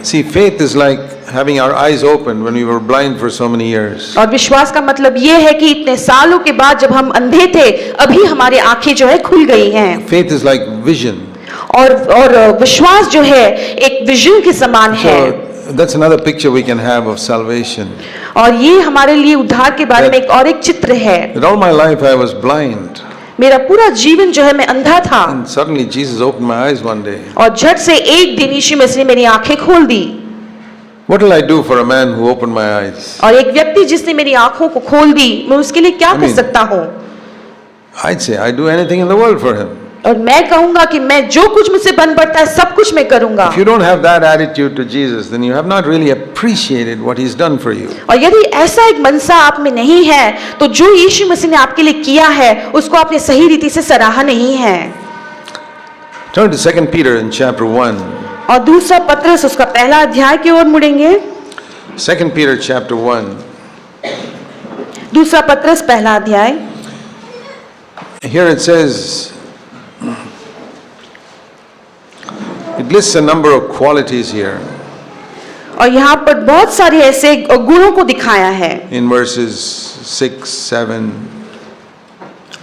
See, faith is like having our eyes open when we were blind for so many years. और विश्वास का मतलब ये है कि इतने सालों के बाद जब हम अंधे थे, अभी हमारी आंखें जो है खुल गई हैं। Faith is like vision. और विश्वास जो है एक विजन के समान है। So that's another picture we can have of salvation. और ये हमारे लिए उद्धार के बारे में एक चित्र है। That all my life I was blind. मेरा पूरा जीवन जो है मैं अंधा था। And suddenly Jesus opened my eyes one day. और झट से एक दिन यीशु मसीह ने मेरी आंखें खोल दी। What will I do for a man who opened my eyes? और एक व्यक्ति जिसने मेरी आंखों को खोल दी, मैं उसके लिए क्या कर सकता हूँ? I'd say I'd do anything in the world for him. और मैं कहूंगा कि मैं जो कुछ मुझसे बन पड़ता है सब कुछ मैं करूंगा। If you don't have that attitude to Jesus, then you have not really appreciated what He's done for you. और यदि ऐसा एक मनसा आप में नहीं है, तो जो यीशु मसीह ने आपके लिए किया है, उसको आपने सही रीति से सराहा नहीं है। Turn to 2 Peter in chapter 1. और दूसरा पत्रस उसका पहला अध्याय की ओर मुड़ेंगे। 2 Peter chapter 1. दूसरा पत्रस पहला अध्याय। Here it says, it lists a number of qualities here. और यहाँ पर बहुत सारे ऐसे गुणों को दिखाया है। In verses 6, 7.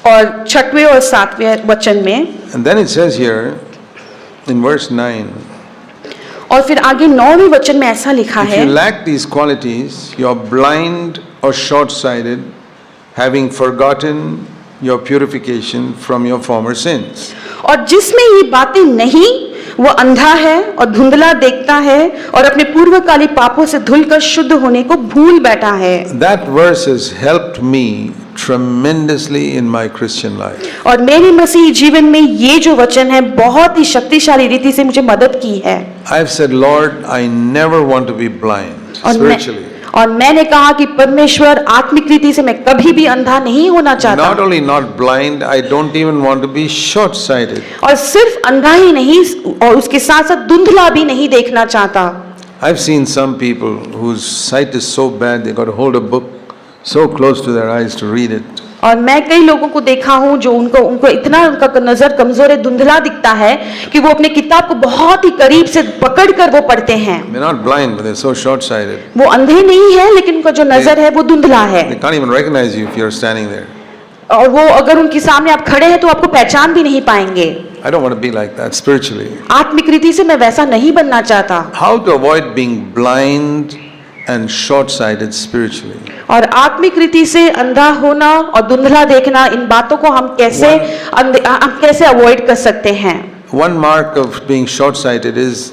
और 6वें और 7वें वचन में। And then it says here, in verse 9. और फिर आगे 9वें वचन में ऐसा लिखा है। If you lack these qualities, you are blind or short-sighted, having forgotten your purification from your former sins. और जिसमें ये बातें नहीं, वो अंधा है और धुंधला देखता है और अपने पूर्वकाली पापों से धुलकर शुद्ध होने को भूल बैठा है। That verse has helped me tremendously in my Christian life. और मेरे मसीही जीवन में ये जो वचन है बहुत ही शक्तिशाली रीति से मुझे मदद की है। I've said, Lord, I never want to be blind spiritually. और मैंने कहा कि परमेश्वर आत्मिक रीति से मैं कभी भी अंधा नहीं होना चाहता। Not only not blind, I don't even want to be short-sighted. और सिर्फ अंधा ही नहीं, और उसके साथ साथ धुंधला भी नहीं देखना चाहता। I've seen some people whose sight is so bad they got to hold a book so close to their eyes to read it. और मैं कई लोगों को देखा हूँ जो उनको इतना उनका नजर कमजोर है, धुंधला दिखता है कि वो अपने किताब को बहुत ही करीब से पकड़कर वो पढ़ते हैं। They're not blind, but they're so short-sighted. वो अंधे नहीं है, लेकिन उनका जो नजर है वो धुंधला है। They can't even recognize you if you're standing there. और वो अगर उनके सामने आप खड़े हैं तो आपको पहचान भी नहीं पाएंगे। I don't want to be like that spiritually. आत्मिक रीति से मैं वैसा नहीं बनना चाहता। How to avoid being blind and short-sighted spiritually? और आत्मिक रीति से अंधा होना और धुंधला देखना, इन बातों को हम कैसे अवॉइड कर सकते हैं? One mark of being short-sighted is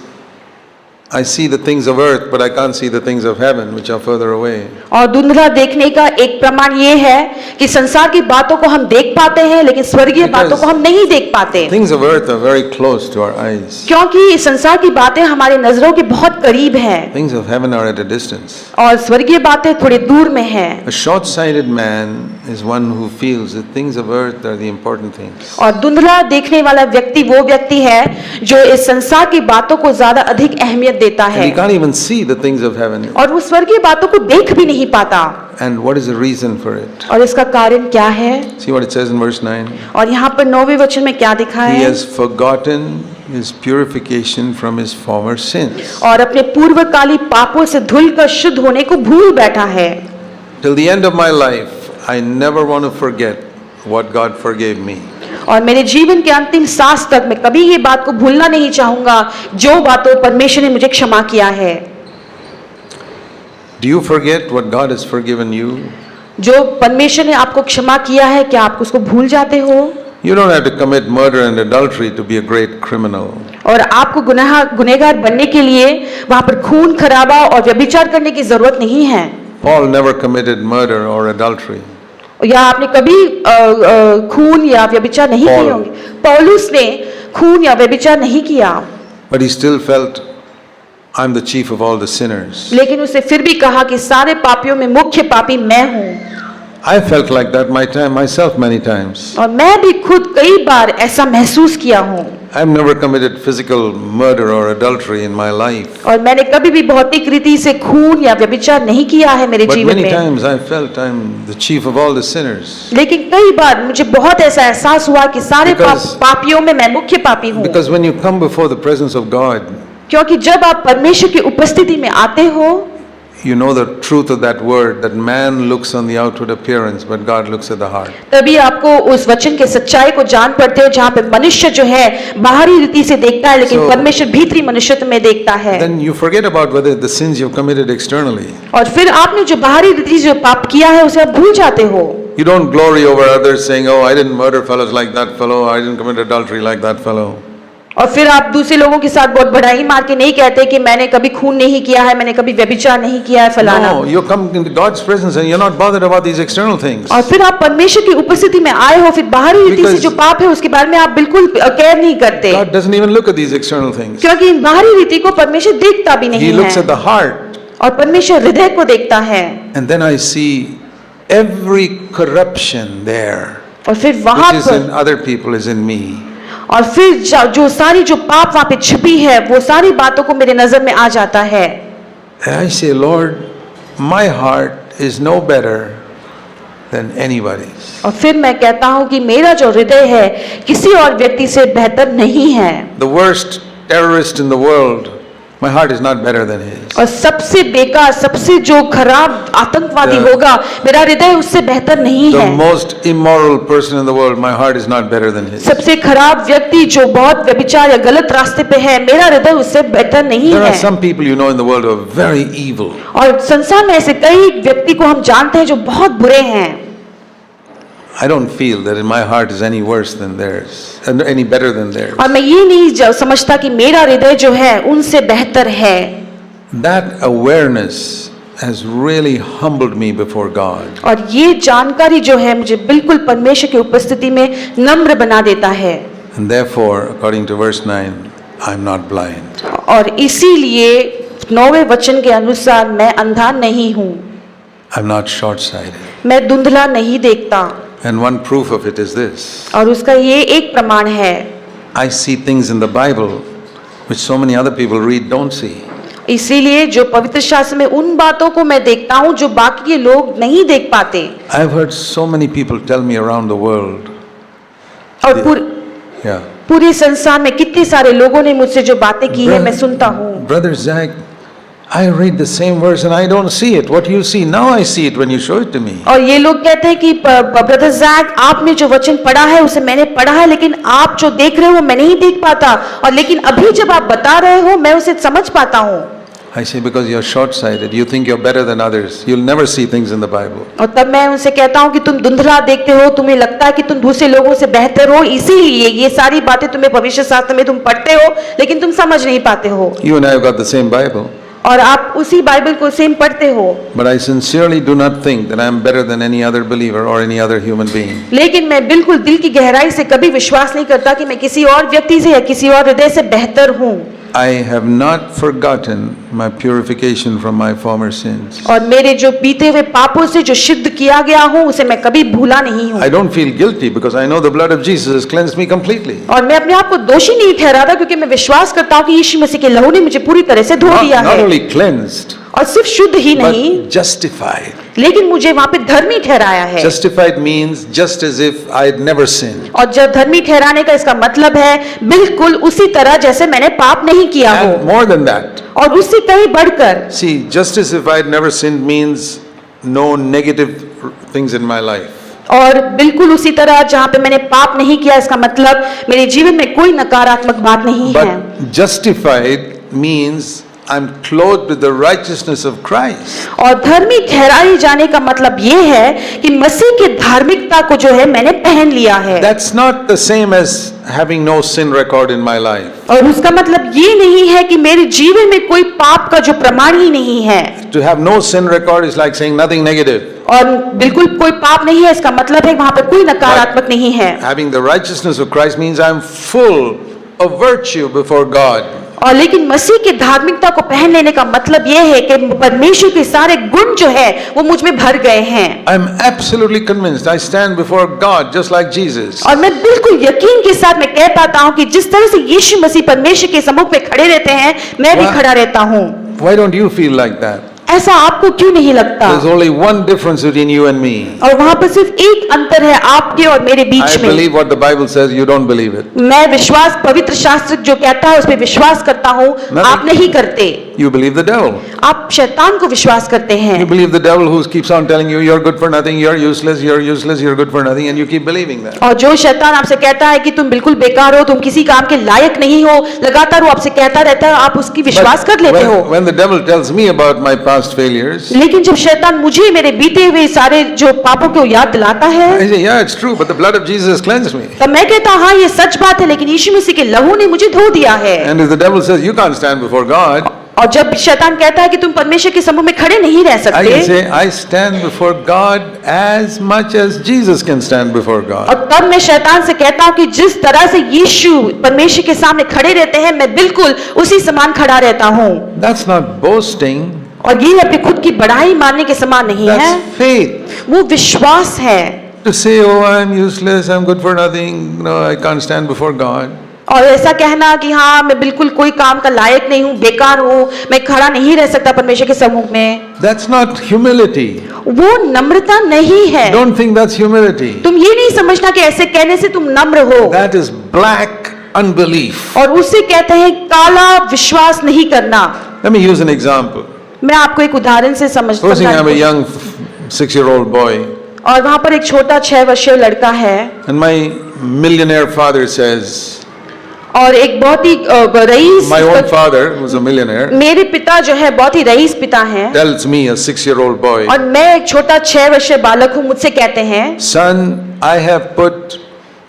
I see the things of earth, but I can't see the things of heaven, which are further away. और धुंधला देखने का एक प्रमाण ये है कि संसार की बातों को हम देख पाते हैं, लेकिन स्वर्गीय बातों को हम नहीं देख पाते। Things of earth are very close to our eyes. क्योंकि संसार की बातें हमारे नजरों के बहुत करीब हैं। Things of heaven are at a distance. और स्वर्गीय बातें थोड़े दूर में हैं। A short-sighted man is one who feels that things of earth are the important things. और धुंधला देखने वाला व्यक्ति वो व्यक्ति है जो इस संसार की बातों को ज्यादा अधिक अहमियत देता है। And he can't even see the things of heaven. और वो स्वर्गीय बातों को देख भी नहीं पाता। And what is the reason for it? और इसका कारण क्या है? See what it says in verse 9. और यहाँ पर 9वें वचन में क्या दिखा He है? has forgotten his purification from his former sins. और अपने पूर्वकाली पापों से धुलकर शुद्ध होने को भूल बैठा है। Till the end of my life, I never want to forget what God forgave me. और मेरे जीवन के अंतिम सांस तक मैं कभी ये बात को भूलना नहीं चाहूंगा जो बातों परमेश्वर ने मुझे क्षमा किया है। Do you forget what God has forgiven you? जो परमेश्वर ने आपको क्षमा किया है, क्या आप उसको भूल जाते हो? You don't have to commit murder and adultery to be a great criminal. और आपको गुनहगार बनने के लिए वहां पर खून खराबा और व्यभिचार करने की जरूरत नहीं है। Paul never committed murder or adultery. या आपने कभी खून या व्यभिचार नहीं किए होंगे। पौलुस ने खून या व्यभिचार नहीं किया। But he still felt, I'm the chief of all the sinners. लेकिन उसने फिर भी कहा कि सारे पापियों में मुख्य पापी मैं हूँ। I felt like that myself many times. और मैं भी खुद कई बार ऐसा महसूस किया हूँ। I've never committed physical murder or adultery in my life. और मैंने कभी भी भौतिक रीति से खून या व्यभिचार नहीं किया है मेरे But जीवन many में। times I felt I'm the chief of all the sinners. लेकिन कई बार मुझे बहुत ऐसा एहसास हुआ कि सारे पापियों में मैं मुख्य पापी हूँ। Because when you come before the presence of God, क्योंकि जब आप परमेश्वर की उपस्थिति में आते हो, you know the truth of that word, that man looks on the outward appearance, but God looks at the heart. तभी आपको उस वचन के सच्चाई को जान पड़ते हो, जहाँ पे मनुष्य जो है बाहरी रीति से देखता है, लेकिन So- परमेश्वर भीतरी मनुष्यत्व में देखता है। Then you forget about whether the sins you've committed externally. और फिर आपने जो बाहरी रीति से जो पाप किया है उसे आप भूल जाते हो। You don't glory over others saying, oh, I didn't murder fellows like that fellow, I didn't commit adultery like that fellow. और फिर आप दूसरे लोगों के साथ बहुत बढ़ाई मार के नहीं कहते कि मैंने कभी खून नहीं किया है, मैंने कभी व्यभिचार नहीं किया है, फलाना। No, you come into God's presence and you're not bothered about these external things. और फिर आप परमेश्वर की उपस्थिति में आए हो, फिर बाहरी रीति से Because- जो पाप है उसके बारे में आप बिल्कुल केयर नहीं करते, God doesn't even look at these external things. क्योंकि इन बाहरी रीति को परमेश्वर देखता भी He नहीं looks at है। the heart. और परमेश्वर हृदय को देखता है। And then I see every corruption there, और फिर वहां which is in पर other people is in me. और फिर जो सारी जो पाप वहां पे छिपी है, वो सारी बातों को मेरे नजर में आ जाता है। And I say, Lord, my heart is no better than anybody's. और फिर मैं कहता हूं कि मेरा जो हृदय है किसी और व्यक्ति से बेहतर नहीं है। The worst terrorist in the world, my heart is not better than his. और सबसे बेकार, सबसे जो खराब आतंकवादी The- होगा, मेरा हृदय उससे बेहतर नहीं The है। most immoral person in the world, my heart is not better than his. सबसे खराब व्यक्ति जो बहुत व्यभिचार या गलत रास्ते पे है, मेरा हृदय उससे बेहतर नहीं There are है। some people you know in the world who are very evil. और संसार में ऐसे कई व्यक्ति को हम जानते हैं जो बहुत बुरे हैं। I don't feel that in my heart is any worse than theirs, and any better than theirs. और मैं ये नहीं समझता कि मेरा हृदय जो है उनसे बेहतर है। That awareness has really humbled me before God. और ये जानकारी जो है मुझे बिल्कुल परमेश्वर की उपस्थिति में नम्र बना देता है। And therefore, according to verse 9, I'm not blind. और इसीलिए 9वें वचन के अनुसार मैं अंधा नहीं हूँ, I'm not short-sighted. मैं धुंधला नहीं देखता। And one proof of it is this. और उसका ये एक प्रमाण है, I see things in the Bible which so many other people read don't see. इसीलिए जो पवित्र शास्त्र में उन बातों को मैं देखता हूँ जो बाकी के लोग नहीं देख पाते। I've heard so many people tell me around the world. और Yeah. पूरे संसार में कितने सारे लोगों ने मुझसे जो बातें की है मैं सुनता हूँ। Brother Zach, I read the same verse and I don't see it. What you see now, I see it when you show it to me. और ये लोग कहते हैं कि ब्रदर जैक, आपने जो वचन पढ़ा है उसे मैंने पढ़ा है, लेकिन आप जो देख रहे हो वो मैं नहीं देख पाता, और लेकिन अभी जब आप बता रहे हो मैं उसे समझ पाता हूँ। I say, because you're short-sighted, you think you're better than others. You'll never see things in the Bible. और तब मैं उनसे कहता हूँ कि तुम धुंधला देखते हो, तुम्हें लगता है कि तुम दूसरे लोगों से बेहतर हो, इसीलिए ये सारी बातें तुम्हें भविष्य शास्त्र में तुम पढ़ते हो, लेकिन तुम समझ नहीं पाते हो। You and I have got the same Bible. और आप उसी बाइबल को सेम पढ़ते हो। But I sincerely do not think that I am better than any other believer or any other human being. लेकिन मैं बिल्कुल दिल की गहराई से कभी विश्वास नहीं करता कि मैं किसी और व्यक्ति से या किसी और हृदय से बेहतर हूँ। I have not forgotten my purification from my former sins. और मेरे जो बीते हुए पापों से जो शुद्ध किया गया हूँ उसे मैं कभी भूला नहीं हूँ। I don't feel guilty because I know the blood of Jesus has cleansed me completely. और मैं अपने आप को दोषी नहीं ठहराता, क्योंकि मैं विश्वास करता हूँ कि यीशु मसीह के लहू ने मुझे पूरी तरह से धो दिया Not है। only cleansed, और सिर्फ शुद्ध ही नहीं, but justified. लेकिन मुझे वहां पे धर्मी ठहराया है। Justified means just as if I had never sinned. और जब धर्मी ठहराने का इसका मतलब है बिल्कुल उसी तरह जैसे मैंने पाप नहीं किया हो, And more than that, और उससे कहीं बढ़कर। see, just as if I had never sinned means no negative things in my life. और बिल्कुल उसी तरह जहाँ पे मैंने पाप नहीं किया, इसका मतलब मेरे जीवन में कोई नकारात्मक बात नहीं है। But justified means I'm clothed with the righteousness of Christ. और धर्मी ठहराए जाने का मतलब ये है कि मसीह की धार्मिकता को जो है मैंने पहन लिया है। That's not the same as having no sin record in my life. और उसका मतलब ये नहीं है कि मेरे जीवन में कोई पाप का जो प्रमाण ही नहीं है। To have no sin record is like saying nothing negative. और बिल्कुल कोई पाप नहीं है, इसका मतलब है वहां पर कोई नकारात्मक नहीं है। Having the righteousness of Christ means I'm full of virtue before God. और लेकिन मसीह की धार्मिकता को पहन लेने का मतलब यह है कि परमेश्वर के सारे गुण जो है वो मुझ में भर गए हैं। I'm absolutely convinced I stand before God just like Jesus. और मैं बिल्कुल यकीन के साथ मैं कह पाता हूँ कि जिस तरह से यीशु मसीह परमेश्वर के सम्मुख में खड़े रहते हैं, मैं भी वाह। खड़ा रहता हूँ। Why don't you feel like that? ऐसा आपको क्यों नहीं लगता? There's only one difference between you and me. और वहाँ पर सिर्फ एक अंतर है आपके और मेरे I बीच में। believe what the Bible says, you don't believe it. मैं विश्वास पवित्र शास्त्र जो कहता है उस पर विश्वास करता हूँ, आप नहीं करते। You believe the devil. आप शैतान को विश्वास करते You हैं। believe the devil who keeps on telling you, you're good for nothing, you're useless, you're good for nothing, and you keep believing that. और जो शैतान आपसे कहता है कि तुम बिल्कुल बेकार हो, तुम किसी काम के लायक नहीं हो, लगातार वो आपसे कहता रहता है, आप उसकी विश्वास कर लेते हो। When the devil tells me about my past failures, लेकिन जब शैतान मुझे मेरे बीते हुए सारे जो पापों को याद दिलाता है, I say, yeah, it's true, but the blood of Jesus has cleansed me. तब मैं कहता हाँ ये सच बात है, लेकिन यीशु मसीह के लहू ने मुझे धो दिया है। And if the devil says, you can't stand before God, और जब शैतान कहता है कि तुम परमेश्वर के सम्मुख में खड़े नहीं रह I can सकते, say, I stand before God as much as Jesus can stand before God. और तब मैं शैतान से कहता हूँ कि जिस तरह से यीशु परमेश्वर के सामने खड़े रहते हैं, मैं बिल्कुल उसी समान खड़ा रहता हूँ। That's not boasting, और ये अपनी खुद की बड़ाई मानने के समान नहीं है, that's faith. वो विश्वास है। To say, oh, I'm useless, I'm good for nothing, no, I can't stand before God. और ऐसा कहना कि हाँ मैं बिल्कुल कोई काम का लायक नहीं हूँ, बेकार हूँ, मैं खड़ा नहीं रह सकता परमेश्वर के सम्मुख में, That's not humility. वो नम्रता नहीं है। Don't think that's humility. तुम ये नहीं समझना कि ऐसे कहने से तुम नम्र हो, That is black unbelief. और उसे कहते हैं काला विश्वास नहीं करना। Let me use an example. मैं आपको एक उदाहरण से Supposing I'm a समझता young 6-year-old boy, और वहां पर एक छोटा 6 वर्षीय लड़का है, and my millionaire father says, और एक बहुत ही rice, my own father, who's a millionaire, मेरे पिता जो है बहुत ही रईस पिता हैं, tells me, a 6-year-old boy, और मैं एक छोटा 6 वर्षीय बालक हूँ, मुझसे कहते हैं, son, I have put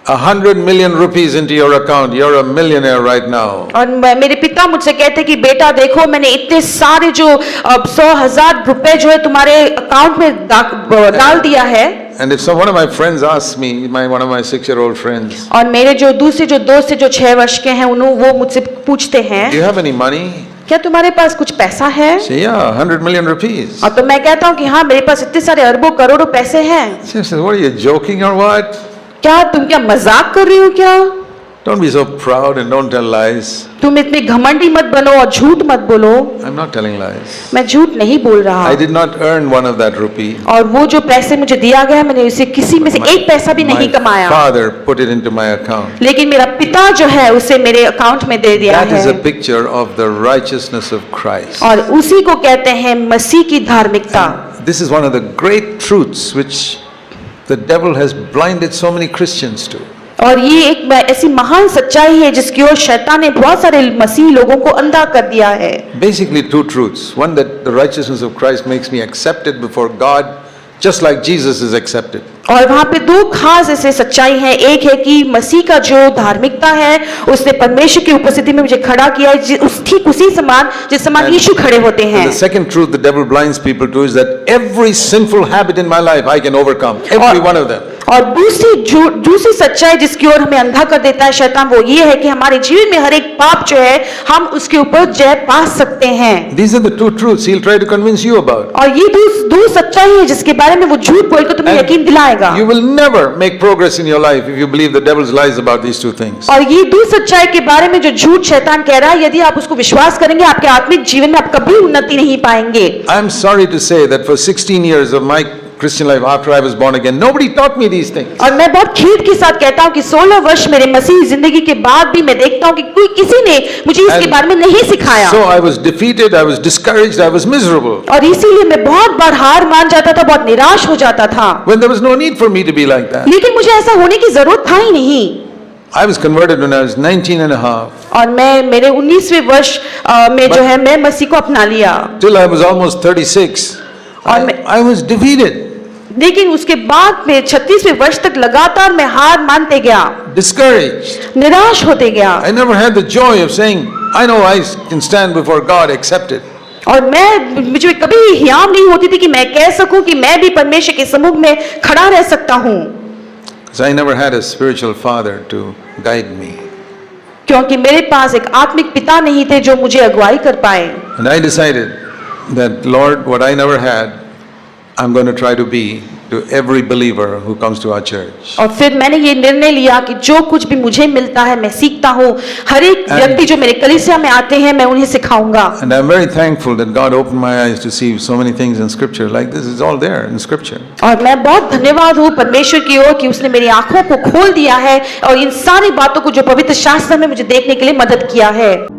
100 million rupees into your account. You're a millionaire right now. और मेरे पिता मुझसे कहते कि बेटा देखो मैंने इतने सारे जो 100,000 रुपए जो है तुम्हारे अकाउंट में डाल दिया है। And if one of my friends asks me, one of my 6-year-old friends, और मेरे जो दूसरे जो दोस्त है जो 6 वर्ष के हैं, वो मुझसे पूछते हैं, do you have any money? क्या तुम्हारे पास कुछ पैसा है? Say, yeah, 100 million rupees. और तो मैं कहता हूँ कि हाँ मेरे पास इतने सारे अरबों करोड़ों पैसे हैं। She says, what are you joking or what? क्या तुम क्या मजाक कर रही हो क्या? Don't be so proud and don't tell lies. तुम इतने घमंडी मत बनो और झूठ मत बोलो। I'm not telling lies. मैं झूठ नहीं बोल रहा। I did not earn one of that rupee. और वो जो पैसे मुझे दिया गया मैंने उसे किसी में से एक पैसा भी नहीं कमाया। My father put it into my account. लेकिन मेरा पिता जो है उसे मेरे अकाउंट में दे दिया That है। is a picture of the righteousness of Christ. और उसी को कहते हैं मसीह की धार्मिकता। This is one of the great truths which the devil has blinded so many Christians to. और ये एक ऐसी महान सच्चाई है जिसकी ओर शैतान ने बहुत सारे मसीही लोगों को अंधा कर दिया है। Basically two truths. One, that the righteousness of Christ makes me accepted before God just like Jesus is accepted. और वहाँ पे 2 खास ऐसे सच्चाई है। एक है कि मसीह का जो धार्मिकता है उसने परमेश्वर की उपस्थिति में मुझे खड़ा किया है, ठीक उसी समान जिस समान यीशु खड़े होते हैं। And the second truth the devil blinds people to is that every sinful habit in my life I can overcome. Every one of them. और दूसरी सच्चाई जिसकी ओर हमें अंधा कर देता है शैतान, वो ये है कि हमारे जीवन में हर एक पाप जो है हम उसके ऊपर जय पा सकते हैं। These are the two truths he'll try to convince you about. और ये दो सच्चाई है जिसके बारे में वो झूठ बोलकर तुम्हें यकीन दिलाएगा। You will never make progress in your life if you believe the devil's lies about these two things. और ये 2 सच्चाई के बारे में जो झूठ शैतान कह रहा है, यदि आप उसको विश्वास करेंगे आपके आत्मिक जीवन में आप कभी उन्नति नहीं पाएंगे। I'm sorry to say that for 16 years of my Christian life after I was born again, nobody taught me these things. और मैं बहुत खेद के साथ कहता हूँ कि 16 वर्ष मेरे मसीही जिंदगी के बाद भी मैं देखता हूँ कि किसी ने मुझे इसके बारे में नहीं सिखाया। So I was defeated, I was discouraged, I was miserable. और इसीलिए मैं बहुत बार हार मान जाता था, बहुत निराश हो जाता था। When there was no need for me to be like that. लेकिन मुझे ऐसा होने की जरूरत था ही नहीं। I was converted when I was 19 and a half. और मैं मेरे 19वें वर्ष में जो है मैं मसीह को अपना लिया। Till I was almost 36. I was defeated. लेकिन उसके बाद में 36वें वर्ष तक लगातार मैं हार मानते गया, Discouraged. निराश होते गया। I never had the joy of saying, I know I can stand before God accepted. और मुझे कभी हियाम नहीं होती थी कि मैं कह सकूं कि मैं भी परमेश्वर के सम्मुख में खड़ा रह सकता हूं। Because I never had a spiritual father to guide me. क्योंकि मेरे पास एक आत्मिक पिता नहीं थे जो मुझे अगुवाई कर पाए। And I decided that, Lord, what I never had, I'm going to try to be to every believer who comes to our church. और फिर मैंने ये निर्णय लिया कि जो कुछ भी मुझे मिलता है मैं सीखता हूँ, हर एक व्यक्ति जो मेरे कलीसिया में आते हैं मैं उन्हें सिखाऊंगा। And I'm very thankful that God opened my eyes to see so many things in Scripture like this. It's all there in Scripture. और मैं बहुत धन्यवाद हूँ परमेश्वर की ओर कि उसने मेरी आंखों को खोल दिया है और इन सारी बातों को जो पवित्र शास्त्र में मुझे देखने के लिए मदद किया है।